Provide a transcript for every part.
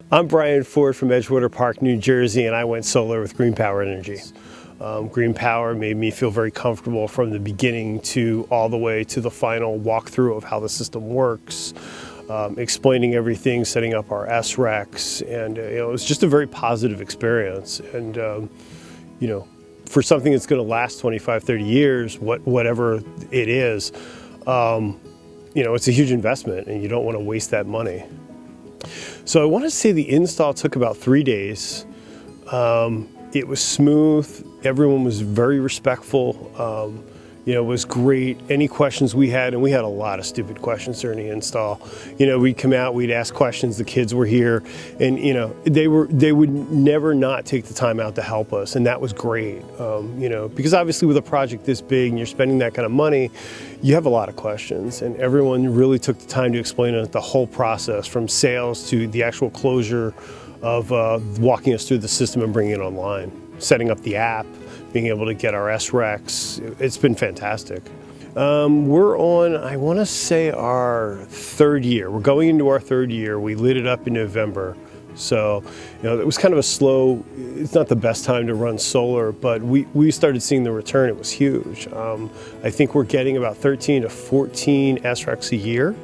I'm Bryen Ford from Edgewater Park, New Jersey, and I went solar with Green Power Energy. Green Power made me feel very comfortable from the beginning to all the way to the final walkthrough of how the system works, explaining everything, setting up our SRECs, and it was just a very positive experience. And for something that's going to last 25, 30 years, whatever it is, it's a huge investment, and you don't want to waste that money. So I want to say the install took about 3 days. It was smooth. Everyone was very respectful. It was great. Any questions we had, and we had a lot of stupid questions during the install. We'd come out, we'd ask questions. The kids were here, and they would never not take the time out to help us, and that was great. Because obviously with a project this big and you're spending that kind of money, you have a lot of questions, and everyone really took the time to explain the whole process, from sales to the actual closure of walking us through the system and bringing it online, setting up the app, being able to get our SRECs. It's been fantastic. We're on, I want to say, our third year. We're going into our third year. We lit it up in November. So, it was kind of a slow, it's not the best time to run solar, but we started seeing the return. It was huge. I think we're getting about 13 to 14 SRECs a year.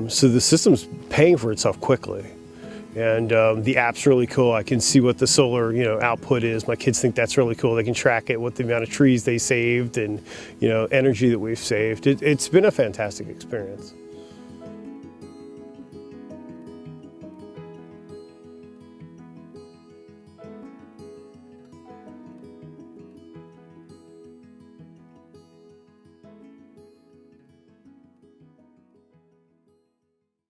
So the system's paying for itself quickly. And the app's really cool. I can see what the solar, output is. My kids think that's really cool. They can track it, what the amount of trees they saved, and energy that we've saved. It's been a fantastic experience.